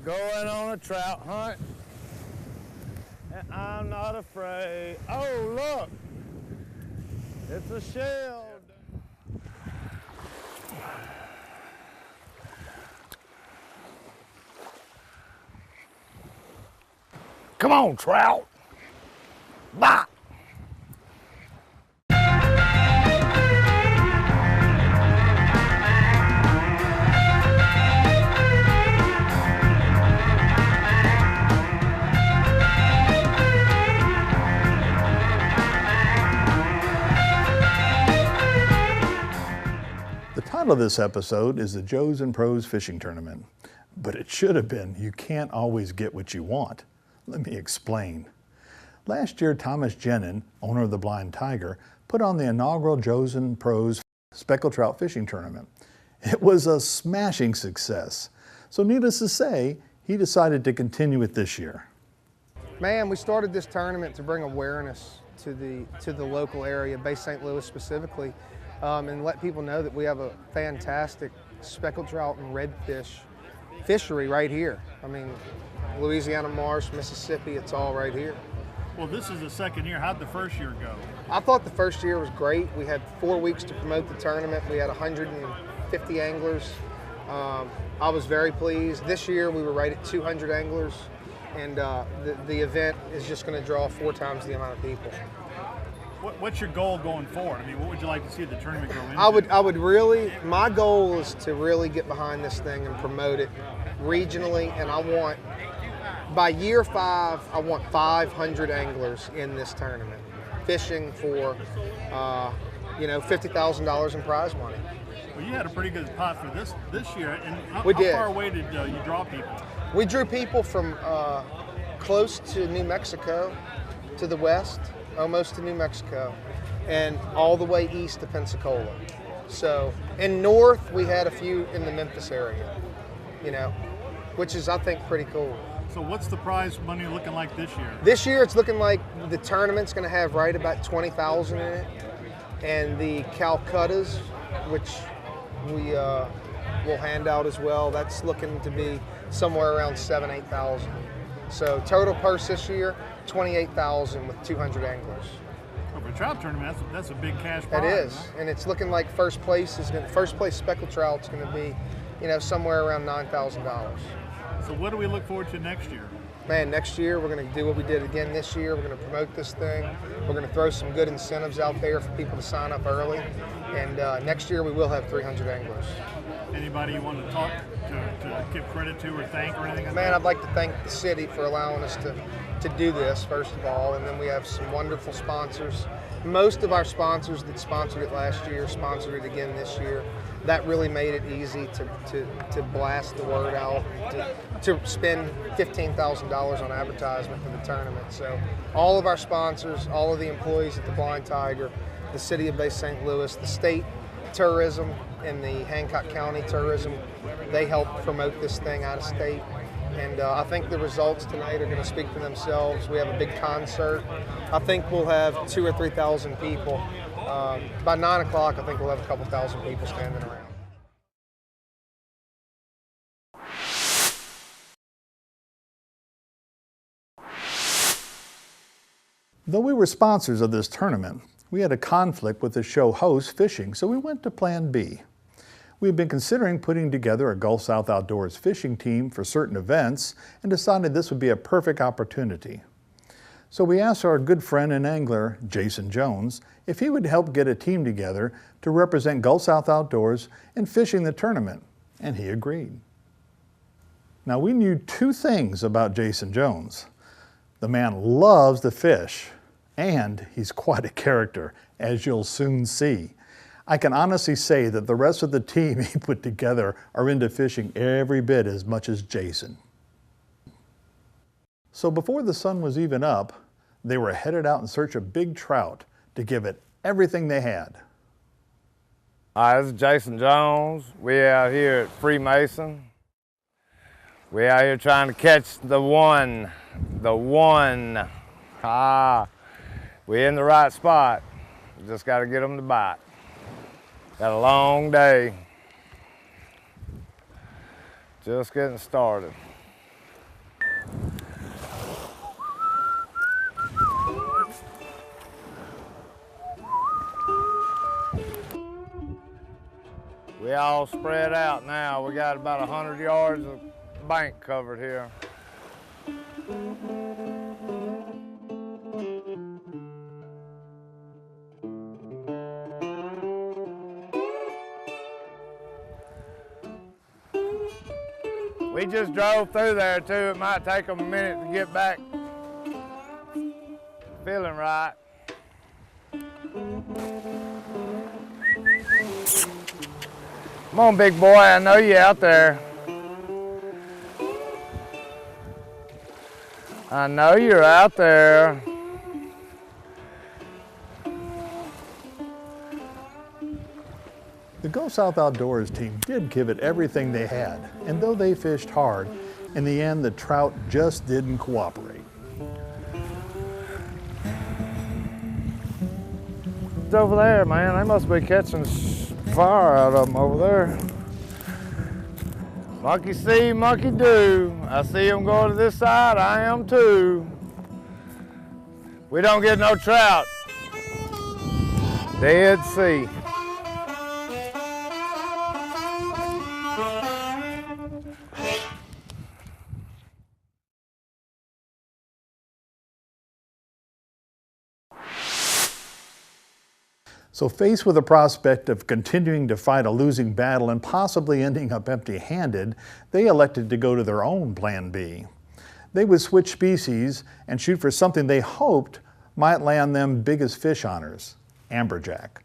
going on a trout hunt, and I'm not afraid. Oh, look, it's a shell. Come on, trout. Bye. The title of this episode is the Joes and Pros Fishing Tournament, but it should have been You Can't Always Get What You Want. Let me explain. Last year, Thomas Jenin, owner of the Blind Tiger, put on the inaugural Joes and Pros Speckled Trout Fishing Tournament. It was a smashing success. So needless to say, he decided to continue it this year. Man, we started this tournament to bring awareness to the local area, Bay St. Louis specifically, and let people know that we have a fantastic speckled trout and redfish fishery right here. I mean, Louisiana Marsh, Mississippi, it's all right here. Well, this is the second year. How'd the first year go? I thought the first year was great. We had 4 weeks to promote the tournament. We had 150 anglers. I was very pleased. This year we were right at 200 anglers, and the event is just going to draw 4 times the amount of people. What's your goal going forward? I mean, what would you like to see the tournament grow into? I would really, my goal is to really get behind this thing and promote it regionally, and I want, by year 5, I want 500 anglers in this tournament, fishing for, $50,000 in prize money. Well, you had a pretty good pot for this year, and how far away did you draw people? We drew people from close to New Mexico, to the west, almost to New Mexico, and all the way east to Pensacola. So, in north, we had a few in the Memphis area, which is, I think, pretty cool. So what's the prize money looking like this year? This year, it's looking like the tournament's going to have right about 20,000 in it, and the Calcuttas, which we will hand out as well, that's looking to be somewhere around 7,000-8,000. So total purse this year, 28,000 with 200 anglers. Well, for a trout tournament, that's a big cash prize. It is, huh? And it's looking like first place speckled trout's going to be, somewhere around $9,000. So what do we look forward to next year? Man, next year we're going to do what we did again this year. We're going to promote this thing. We're going to throw some good incentives out there for people to sign up early. And next year we will have 300 anglers. Anybody you want to talk to give credit to or thank or anything? Man, I'd like to thank the city for allowing us to do this, first of all. And then we have some wonderful sponsors. Most of our sponsors that sponsored it last year sponsored it again this year. That really made it easy to blast the word out, to spend $15,000 on advertisement for the tournament. So all of our sponsors, all of the employees at the Blind Tiger, the city of Bay St. Louis, the state tourism and the Hancock County tourism, they help promote this thing out of state. And I think the results tonight are going to speak for themselves. We have a big concert. I think we'll have 2,000 or 3,000 people. By 9 o'clock, I think we'll have a couple thousand people standing around. Though we were sponsors of this tournament, we had a conflict with the show host fishing, so we went to Plan B. We had been considering putting together a Gulf South Outdoors fishing team for certain events and decided this would be a perfect opportunity. So we asked our good friend and angler, Jason Jones, if he would help get a team together to represent Gulf South Outdoors in fishing the tournament, and he agreed. Now we knew 2 things about Jason Jones. The man loves to fish, and he's quite a character, as you'll soon see. I can honestly say that the rest of the team he put together are into fishing every bit as much as Jason. So before the sun was even up, they were headed out in search of big trout to give it everything they had. Hi, this is Jason Jones. We're out here at Freemason. We're out here trying to catch the one. We're in the right spot. We just got to get them to bite. Got a long day. Just getting started. We all spread out now. We got about 100 yards of bank covered here. We just drove through there too. It might take them a minute to get back feeling right. Come on, big boy, I know you out there. I know you're out there. The Go South Outdoors team did give it everything they had, and though they fished hard, in the end the trout just didn't cooperate. It's over there, man. They must be catching fire out of them over there. Monkey see, monkey do. I see them going to this side, I am too. We don't get no trout. Dead sea. So faced with the prospect of continuing to fight a losing battle and possibly ending up empty-handed, they elected to go to their own plan B. They would switch species and shoot for something they hoped might land them biggest fish honors, amberjack.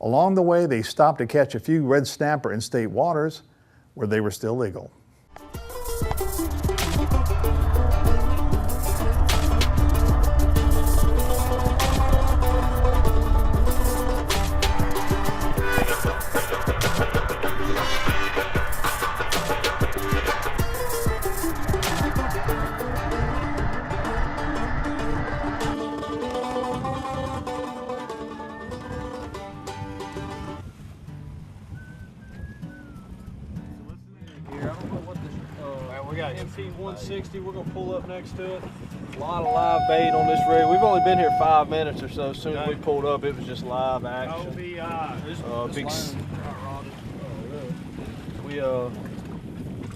Along the way, they stopped to catch a few red snapper in state waters where they were still legal. MP160, we're going to pull up next to it. A lot of live bait on this rig. We've only been here 5 minutes or so. As soon as we pulled up, it was just live action. Big. We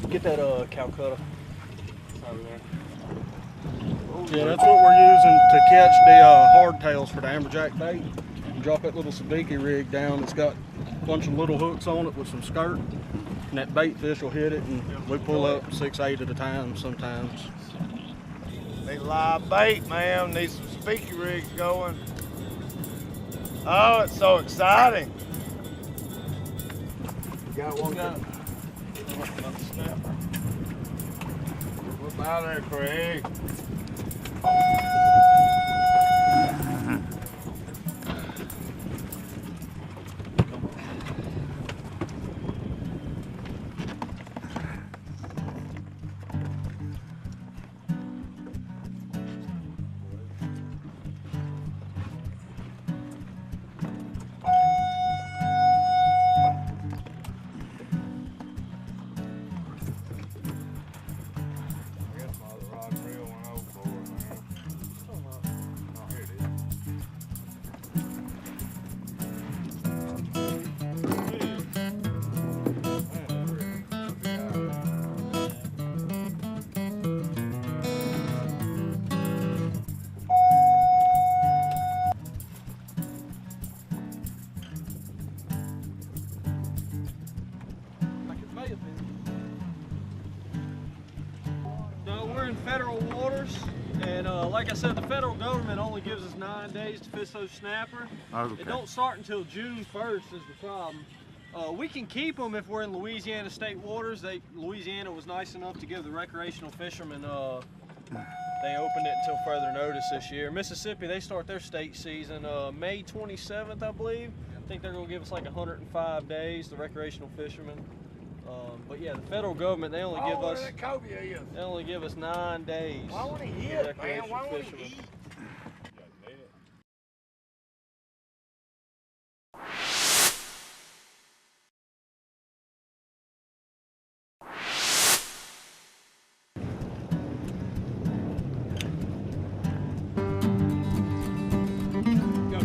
get that Calcutta over there. Yeah, that's what we're using to catch the hardtails for the amberjack bait. You drop that little sabiki rig down. It's got a bunch of little hooks on it with some skirt. And that bait fish will hit it, and we pull up 6, 8 at a time sometimes. Need live bait, man. Need some speaky rigs going. Oh, it's so exciting. Got one. What's out there, Craig? Federal waters, and like I said, the federal government only gives us 9 days to fish those snapper. Okay. It don't start until June 1st is the problem. We can keep them if we're in Louisiana state waters. Louisiana was nice enough to give the recreational fishermen, they opened it until further notice this year. Mississippi, they start their state season May 27th, I believe. I think they're gonna give us like 105 days, the recreational fishermen. But yeah, the federal government, they only give us 9 days. Why won't he eat, man? Why won't he eat?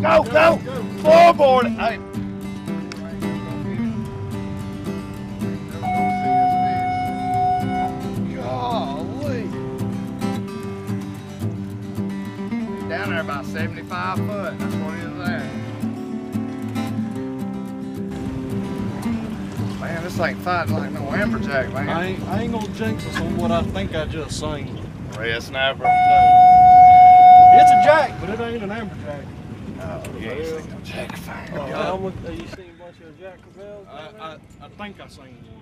Go, go! Floorboard! Hey. there about 75 foot. That's what he was there. Man, this ain't fighting like no amberjack, man. I ain't gonna jinx us on what I think I just seen. Red snapper. It's a jack, but it ain't an amberjack. Oh, you ain't seen no jack fire. Have you seen a bunch of jack cabels? I think I seen one.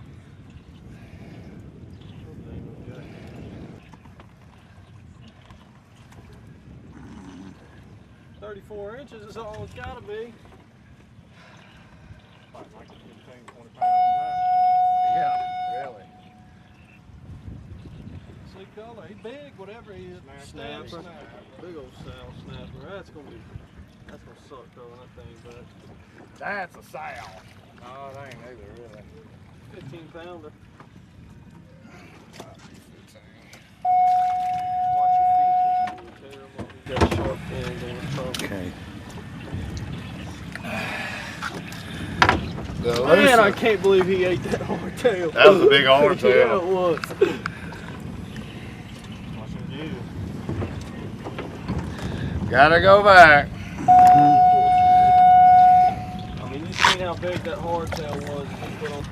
34 inches is all it's gotta be. Yeah, really. See color, he big, whatever he is. Snapper. Big old sow snapper. That's gonna suck throwing that thing back. That's a sow. No, it ain't either, really. 15 pounder. Got sharp fins on his trunk. Okay. Man, I can't believe he ate that hardtail. That was a big hardtail. Yeah, it was. Gotta go back. I mean, you seen how big that hardtail was that he put on.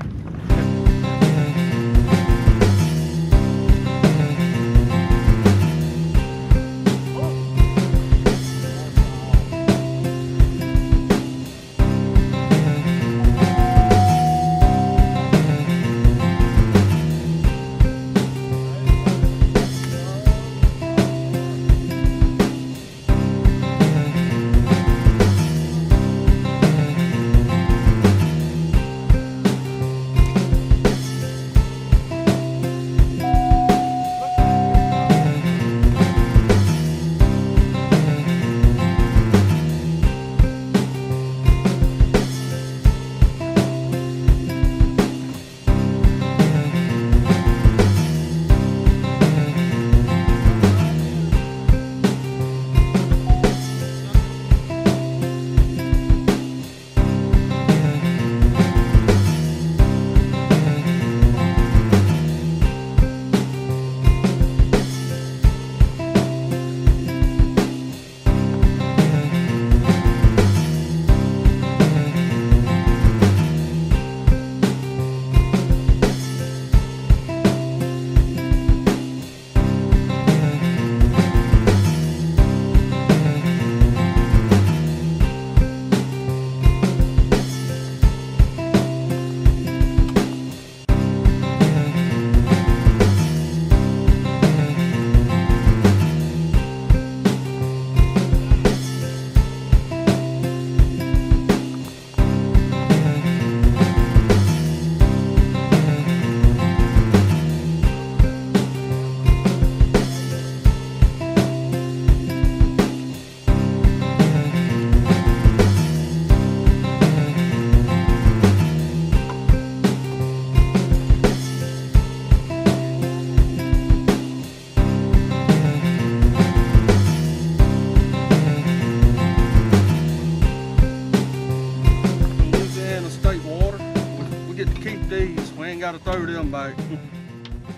Got to throw them back.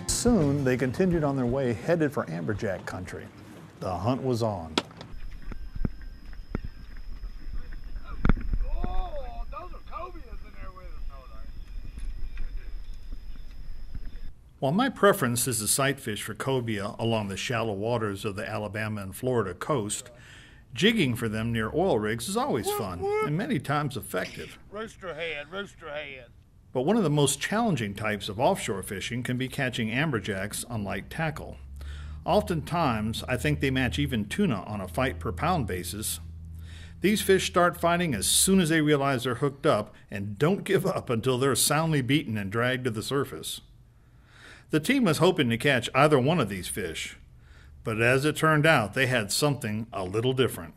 Soon, they continued on their way, headed for amberjack country. The hunt was on. Oh, those are cobias in there with us. While my preference is to sight fish for cobia along the shallow waters of the Alabama and Florida coast, jigging for them near oil rigs is always fun and many times effective. Rooster head, rooster head. But one of the most challenging types of offshore fishing can be catching amberjacks on light tackle. Oftentimes, I think they match even tuna on a fight per pound basis. These fish start fighting as soon as they realize they're hooked up and don't give up until they're soundly beaten and dragged to the surface. The team was hoping to catch either one of these fish, but as it turned out, they had something a little different.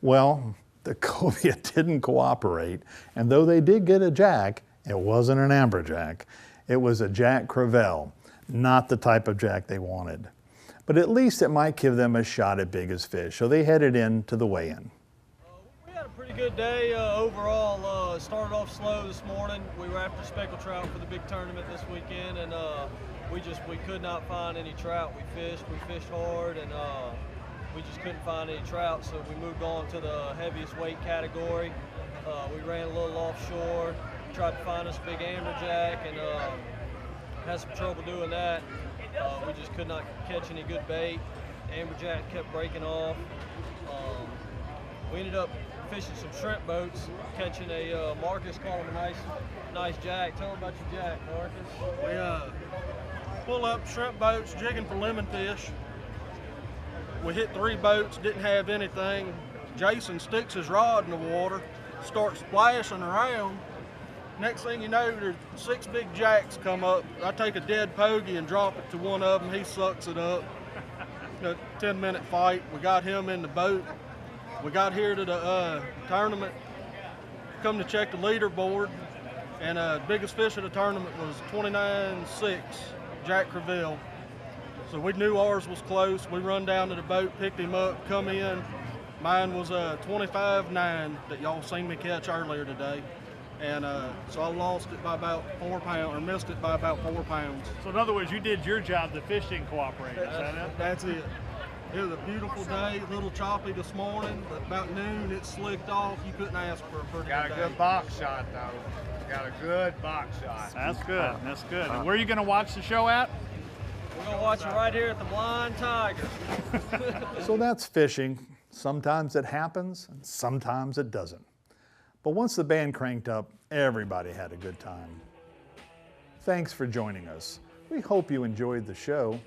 Well, the cobia didn't cooperate, and though they did get a jack, it wasn't an amberjack. It was a Jack Crevalle, not the type of jack they wanted. But at least it might give them a shot at biggest fish, so they headed in to the weigh-in. We had a pretty good day overall. Started off slow this morning. We were after speckled trout for the big tournament this weekend, and we could not find any trout. We fished hard, and we just couldn't find any trout, so we moved on to the heaviest weight category. We ran a little offshore, tried to find us a big amberjack, and had some trouble doing that. We just could not catch any good bait. Amberjack kept breaking off. We ended up fishing some shrimp boats, catching a Marcus caught him a nice jack. Tell them about your jack, Marcus. We pull up shrimp boats, jigging for lemon fish. We hit 3 boats, didn't have anything. Jason sticks his rod in the water, starts splashing around. Next thing you know, there's 6 big jacks come up. I take a dead pogie and drop it to one of them. He sucks it up. A 10-minute fight. We got him in the boat. We got here to the tournament, come to check the leaderboard, and biggest fish of the tournament was 29.6, Jack Crevalle. So we knew ours was close. We run down to the boat, picked him up, come in. Mine was a 25.9 that y'all seen me catch earlier today. And so I lost it by about 4 pounds, or missed it by about 4 pounds. So in other words, you did your job, the fish didn't cooperate, is that it? That's it. It was a beautiful day, a little choppy this morning, but about noon it slicked off. You couldn't ask for a pretty Got a good good day. box shot though. Got a good box shot. That's good, that's good. And where are you going to watch the show at? We're gonna watch it right here at the Blind Tiger. So that's fishing. Sometimes it happens, and sometimes it doesn't. But once the band cranked up, everybody had a good time. Thanks for joining us. We hope you enjoyed the show.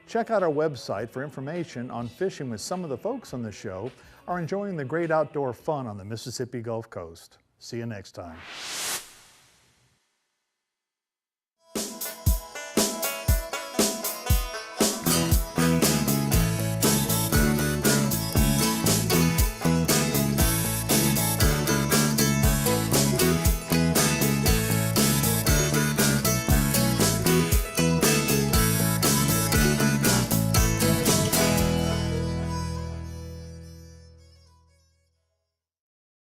Check out our website for information on fishing with some of the folks on the show are enjoying the great outdoor fun on the Mississippi Gulf Coast. See you next time.